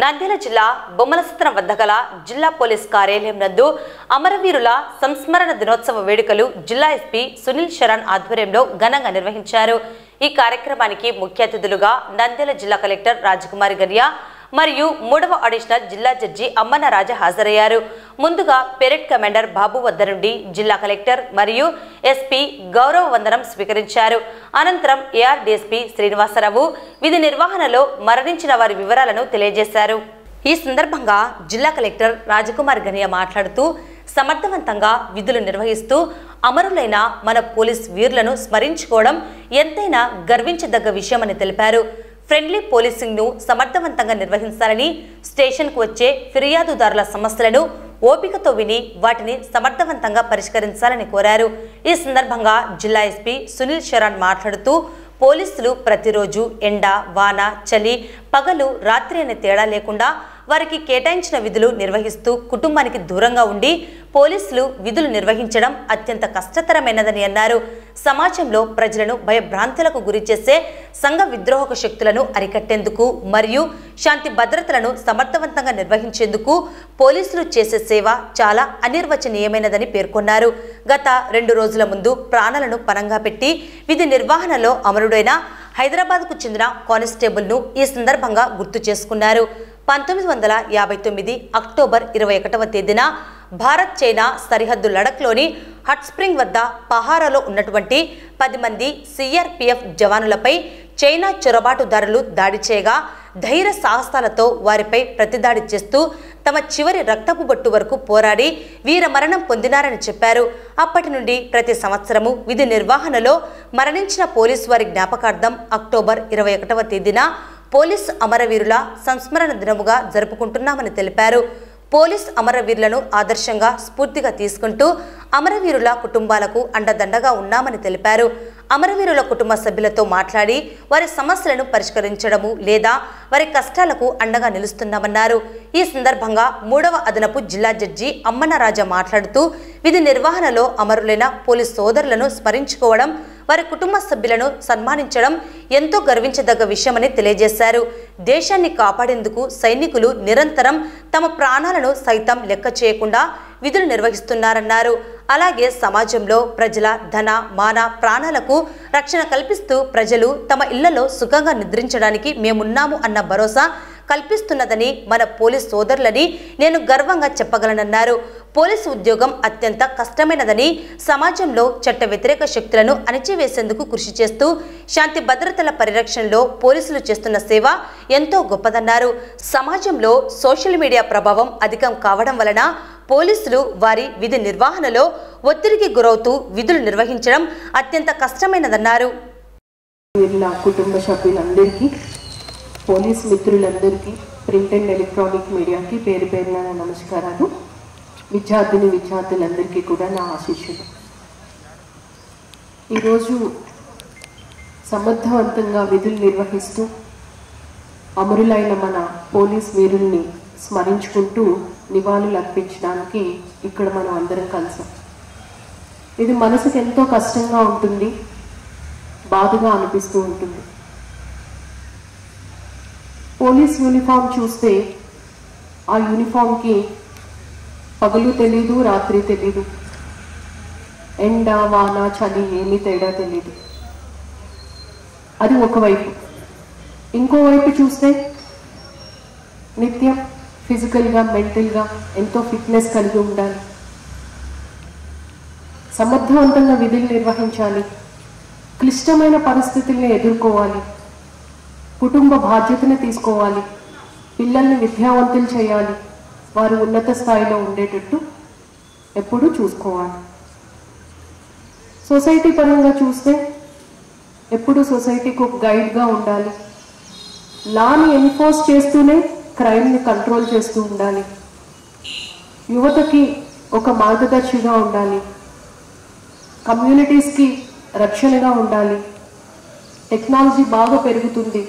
నంద్యాల జిల్లా బొమ్మలసత్రం వద్ద గల జిల్లా పోలీస్ కార్యాలయం నందు అమరవీరుల సంస్మరణ దినోత్సవ వేడుకలు జిల్లా ఎస్పీ సునీల్ శరణ్ ఆధ్వర్యంలో ఘనంగా నిర్వహించారు. ఈ కార్యక్రమానికి ముఖ్య అతిథులుగా నంద్యాల జిల్లా కలెక్టర్ రాజకుమారి గనియా మరియు 3వ అడిషనల్ జిల్లా జడ్జి అమ్మన్న రాజా హాజరయ్యారు. ముందుగా పెరెడ్ కమాండర్ బాబు వద్ద నుండి జిల్లా కలెక్టర్ మరియు ఎస్పీ గౌరవ వందనం స్వీకరించారు. అనంతరం ఏఆర్డీఎస్పీ శ్రీనివాసరావు విధి నిర్వహణలో మరణించిన వారి వివరాలను తెలియజేశారు. ఈ సందర్భంగా జిల్లా కలెక్టర్ రాజకుమారి గనియా మాట్లాడుతూ సమర్థవంతంగా విధులు నిర్వహిస్తూ అమరులైన మన పోలీస్ వీరులను స్మరించుకోవడం ఎంతైనా గర్వించదగ్గ విషయమని తెలిపారు. ఫ్రెండ్లీ పోలీసింగ్ ను సమర్థవంతంగా నిర్వహించాలని, స్టేషన్ కు వచ్చే ఫిర్యాదుదారుల సమస్యలను ఓపికతో విని వాటిని సమర్థవంతంగా పరిష్కరించాలని కోరారు. ఈ సందర్భంగా జిల్లా ఎస్పీ సునీల్ శరణ్ మాట్లాడుతూ పోలీసులు ప్రతిరోజు ఎండ, వాన, చలి, పగలు, రాత్రి అనే తేడా లేకుండా వారికి కేటాయించిన విధులు నిర్వహిస్తూ కుటుంబానికి దూరంగా ఉండి పోలీసులు విధులు నిర్వహించడం అత్యంత కష్టతరమైనదని అన్నారు. సమాజంలో ప్రజలను భయభ్రాంతులకు గురిచేసే సంఘ విద్రోహక శక్తులను అరికట్టేందుకు మరియు శాంతి భద్రతలను సమర్థవంతంగా నిర్వహించేందుకు పోలీసులు చేసే సేవ చాలా అనిర్వచనీయమైనదని పేర్కొన్నారు. గత 2 రోజుల ముందు ప్రాణాలను పణంగా పెట్టి విధి నిర్వహణలో అమరుడైన హైదరాబాద్కు చెందిన కానిస్టేబుల్ను ఈ సందర్భంగా గుర్తు చేసుకున్నారు. 1959 అక్టోబర్ 21వ తేదీన భారత్ చైనా సరిహద్దు లడఖ్లోని హట్ స్ప్రింగ్ వద్ద పహారాలో ఉన్నటువంటి 10 మంది సిఆర్పిఎఫ్ జవానులపై చైనా చొరబాటుదారులు దాడి చేయగా ధైర్య సాహసాలతో వారిపై ప్రతిదాడి చేస్తూ తమ చివరి రక్తపు బొట్టు వరకు పోరాడి వీరమరణం పొందినారని చెప్పారు. అప్పటి నుండి ప్రతి సంవత్సరము విధి నిర్వహణలో మరణించిన పోలీసు వారి జ్ఞాపకార్థం అక్టోబర్ 21వ తేదీన పోలీస్ అమరవీరుల సంస్మరణ దినముగా జరుపుకుంటున్నామని తెలిపారు. పోలీస్ అమరవీరులను ఆదర్శంగా స్ఫూర్తిగా తీసుకుంటూ అమరవీరుల కుటుంబాలకు అండదండగా ఉన్నామని తెలిపారు. అమరవీరుల కుటుంబ సభ్యులతో మాట్లాడి వారి సమస్యలను పరిష్కరించడము లేదా వారి కష్టాలకు అండగా నిలుస్తున్నామన్నారు. ఈ సందర్భంగా 3వ అదనపు జిల్లా జడ్జి అమ్మన్న రాజా మాట్లాడుతూ విధి నిర్వహణలో అమరులైన పోలీస్ సోదరులను స్మరించుకోవడం, వారి కుటుంబ సభ్యులను సన్మానించడం ఎంతో గర్వించదగ్గ విషయమని తెలియజేశారు. దేశాన్ని కాపాడేందుకు సైనికులు నిరంతరం తమ ప్రాణాలను సైతం లెక్క చేయకుండా విధులు నిర్వహిస్తున్నారన్నారు. అలాగే సమాజంలో ప్రజల ధన, మాన, ప్రాణాలకు రక్షణ కల్పిస్తూ ప్రజలు తమ ఇళ్లలో సుఖంగా నిద్రించడానికి మేమున్నాము అన్న భరోసా కల్పిస్తున్నదని మన పోలీస్ సోదరులని నేను గర్వంగా చెప్పగలనన్నారు. పోలీసు ఉద్యోగం అత్యంత కష్టమైనదని, సమాజంలో చట్ట వ్యతిరేక శక్తులను అణిచివేసేందుకు కృషి చేస్తూ శాంతి భద్రతల పరిరక్షణలో పోలీసులు చేస్తున్న సేవ ఎంతో గొప్పదన్నారు. సమాజంలో సోషల్ మీడియా ప్రభావం అధికం కావడం వలన పోలీసులు వారి విధి నిర్వహణలో ఒత్తిడికి గురవుతూ విధులు నిర్వహించడం అత్యంత కష్టమైనదన్నారు. కుటుంబ సభ్యులందరికీ, పోలీస్ మిత్రులందరికీ, ప్రింట్ అండ్ ఎలక్ట్రానిక్ మీడియాకి పేరు పేరున నమస్కారాలు. విద్యార్థులందరికీ కూడా నా ఆశీస్సులు. ఈరోజు సమర్థవంతంగా విధులు నిర్వహిస్తూ అమరులైన మన పోలీస్ వీరుల్ని స్మరించుకుంటూ నివాళులు అర్పించడానికి ఇక్కడ మనం అందరం కలిసాం. ఇది మనసుకు ఎంతో కష్టంగా ఉంటుంది, బాధగా అనిపిస్తూ ఉంటుంది. పోలీస్ యూనిఫామ్ చూస్తే ఆ యూనిఫామ్కి పగలు తెలీదు, రాత్రి తెలీదు, ఎండ, వాన, చలి ఏమీ తేడా తెలీదు. అది ఒకవైపు. ఇంకోవైపు చూస్తే నిత్యం ఫిజికల్గా, మెంటల్గా ఎంతో ఫిట్నెస్ కలిగి ఉండాలి, సమర్థవంతంగా విధులు నిర్వహించాలి, క్లిష్టమైన పరిస్థితుల్ని ఎదుర్కోవాలి, కుటుంబ బాధ్యతను తీసుకోవాలి, పిల్లల్ని విద్యావంతులు చేయాలి, వారు ఉన్నత స్థాయిలో ఉండేటట్టు ఎప్పుడూ చూసుకోవాలి. సొసైటీ పరంగా చూస్తే ఎప్పుడు సొసైటీకి ఒక గైడ్గా ఉండాలి, లాని ఎన్ఫోర్స్ చేస్తూనే క్రైమ్ని కంట్రోల్ చేస్తూ ఉండాలి, యువతకి ఒక మార్గదర్శిగా ఉండాలి, కమ్యూనిటీస్కి రక్షణగా ఉండాలి. టెక్నాలజీ బాగా పెరుగుతుంది,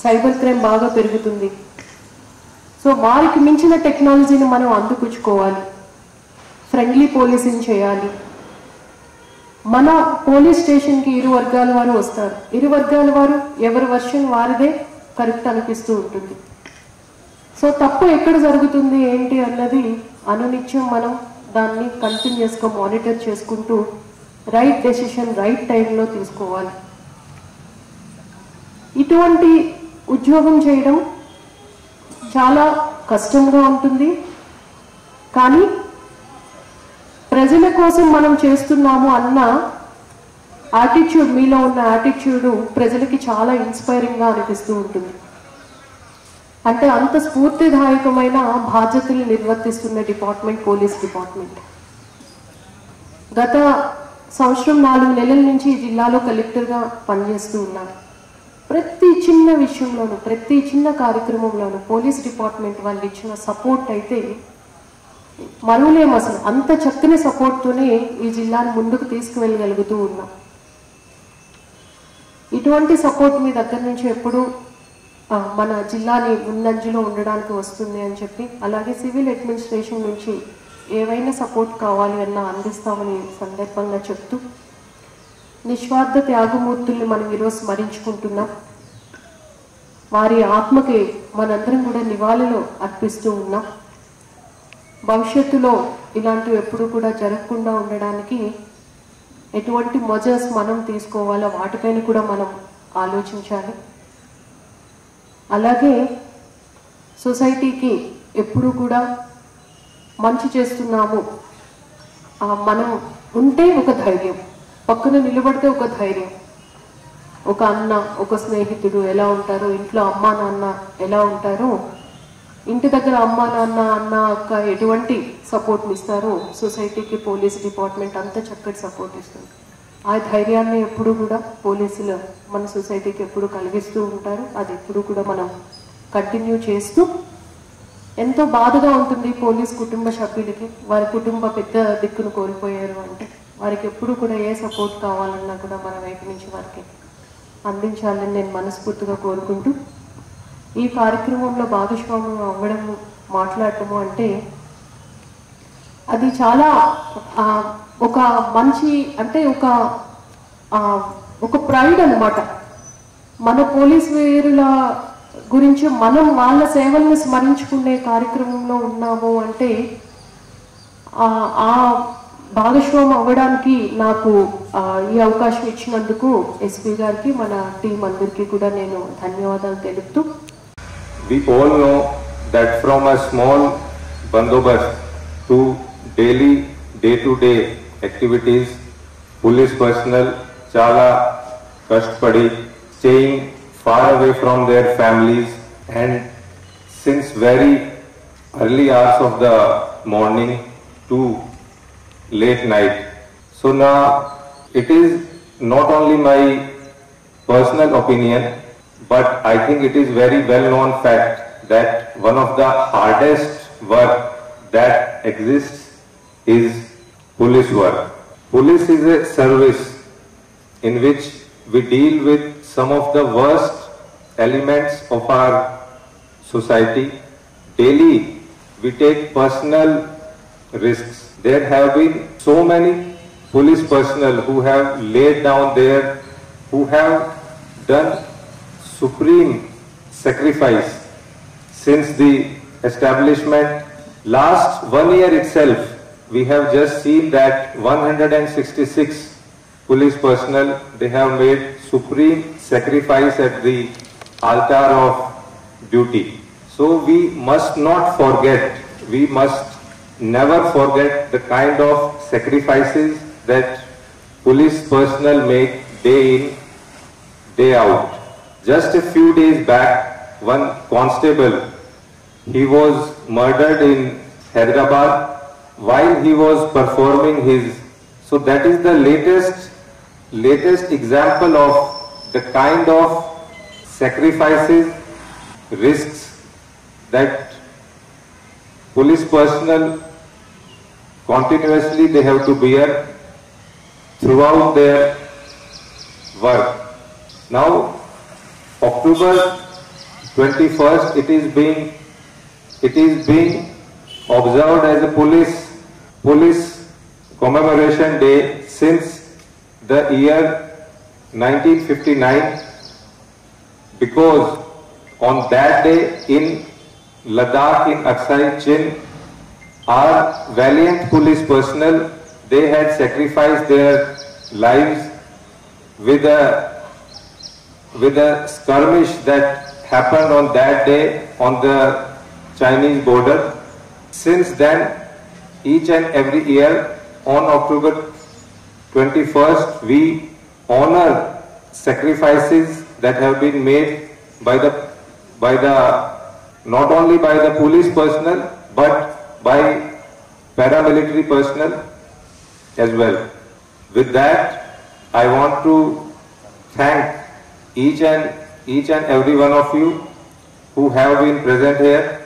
సైబర్ క్రైమ్ బాగా పెరుగుతుంది. సో వారికి మించిన టెక్నాలజీని మనం అందిపుచ్చుకోవాలి, ఫ్రెండ్లీ పోలీసింగ్ చేయాలి. మన పోలీస్ స్టేషన్కి 2 వర్గాల వారు వస్తారు. 2 వర్గాల వారు ఎవరి వర్షన్ వారిదే కరెక్ట్ అనిపిస్తూ ఉంటుంది. సో తప్పు ఎక్కడ జరుగుతుంది ఏంటి అన్నది అనునిత్యం మనం దాన్ని కంటిన్యూస్గా మానిటర్ చేసుకుంటూ రైట్ డెసిషన్ రైట్ టైంలో తీసుకోవాలి. ఇటువంటి ఉద్యోగం చేయడం చాలా కష్టంగా ఉంటుంది, కానీ ప్రజల కోసం మనం చేస్తున్నాము అన్న యాటిట్యూడ్, మీలో ఉన్న యాటిట్యూడ్ ప్రజలకి చాలా ఇన్స్పైరింగ్గా అనిపిస్తూ ఉంటుంది. అంటే అంత స్ఫూర్తిదాయకమైన బాధ్యతలు నిర్వర్తిస్తున్న డిపార్ట్మెంట్ పోలీస్ డిపార్ట్మెంట్. గత సంవత్సరం 4 నెలల నుంచి ఈ జిల్లాలో కలెక్టర్గా పనిచేస్తూ ఉన్నాను. ప్రతి చిన్న విషయంలోనూ, ప్రతి చిన్న కార్యక్రమంలోనూ పోలీస్ డిపార్ట్మెంట్ వాళ్ళు ఇచ్చిన సపోర్ట్ అయితే మరువలేము. అసలు అంత చక్కని సపోర్ట్తోనే ఈ జిల్లాను ముందుకు తీసుకువెళ్ళగలుగుతూ ఉన్నాం. ఇటువంటి సపోర్ట్ మీ దగ్గర నుంచి ఎప్పుడూ మన జిల్లాని ముందంజలో ఉండడానికి వస్తుంది అని చెప్పి, అలాగే సివిల్ అడ్మినిస్ట్రేషన్ నుంచి ఏవైనా సపోర్ట్ కావాలి అన్నా అందిస్తామని సందర్భంగా చెప్తూ, నిస్వార్థ త్యాగమూర్తుల్ని మనం ఈరోజు స్మరించుకుంటున్నాం. వారి ఆత్మకి మనందరం కూడా నివాళులు అర్పిస్తూ ఉన్నాం. భవిష్యత్తులో ఇలాంటివి ఎప్పుడు కూడా జరగకుండా ఉండడానికి ఎటువంటి మెజర్స్ మనం తీసుకోవాలో వాటిపైన కూడా మనం ఆలోచించాలి. అలాగే సొసైటీకి ఎప్పుడు కూడా మంచి చేస్తున్నాము, మనం ఉంటే ఒక ధైర్యం, పక్కన నిలబడితే ఒక ధైర్యం. ఒక అన్న, ఒక స్నేహితుడు ఎలా ఉంటారో, ఇంట్లో అమ్మా నాన్న ఎలా ఉంటారో, ఇంటి దగ్గర అమ్మా నాన్న, అన్న అక్క ఎటువంటి సపోర్ట్ని ఇస్తారో సొసైటీకి పోలీస్ డిపార్ట్మెంట్ అంత చక్కటి సపోర్ట్ ఇస్తుంది. ఆ ధైర్యాన్ని ఎప్పుడు కూడా పోలీసులు మన సొసైటీకి ఎప్పుడు కలిగిస్తూ ఉంటారు. అది ఎప్పుడు కూడా మనం కంటిన్యూ చేస్తూ, ఎంతో బాధగా ఉంటుంది పోలీస్ కుటుంబ సభ్యులకి, వారి కుటుంబ పెద్ద దిక్కును కోల్పోయారు అంటే వారికి ఎప్పుడు కూడా ఏ సపోర్ట్ కావాలన్నా కూడా మన వైపు నుంచి వారికి అందించాలని నేను మనస్ఫూర్తిగా కోరుకుంటూ, ఈ కార్యక్రమంలో భాగస్వామ్యం అవ్వడము, మాట్లాడటము అంటే అది చాలా ఒక మంచి, అంటే ఒక ప్రైడ్ అన్నమాట. మన పోలీస్ వీరుల గురించి మనం వాళ్ళ సేవల్ని స్మరించుకునే కార్యక్రమంలో ఉన్నాము అంటే ఆ భాగస్వామ్యం అవ్వడానికి నాకు ఈ అవకాశం ఇచ్చినందుకు ఎస్పీ గారికి, మన టీం అందరికీ కూడా నేను ధన్యవాదాలు తెలుపుతూ, We all know that from a small bandobast to daily day-to-day activities, police personnel chala kashtpadi, staying far away from their families and since very early hours of the morning to late night. So now it is not only my personal opinion, but I think it is very well known fact that one of the hardest work that exists is police work. Police is a service in which we deal with some of the worst elements of our society. Daily we take personal risks. There have been so many police personnel who have laid down there, who have done supreme sacrifice since the establishment. Last 1 year itself, we have just seen that 166 police personnel, they have made supreme sacrifice at the altar of duty. So we must not forget, we must never forget the kind of sacrifices that police personnel make day in, day out. Just a few days back, one constable, he was murdered in Hyderabad while he was performing his. So that is the latest example of the kind of sacrifices, risks that police personnel continuously they have to bear throughout their work. Now, October 21st, it is being observed as a police commemoration day since the year 1959, because on that day in Ladakh in Aksai Chin, our valiant police personnel, they had sacrificed their lives with a skirmish that happened on that day on the Chinese border. Since then, each and every year on October 21st, we honor sacrifices that have been made by the not only by the police personnel but by paramilitary personnel as well. With that, I want to thank each and every one of you who have been present here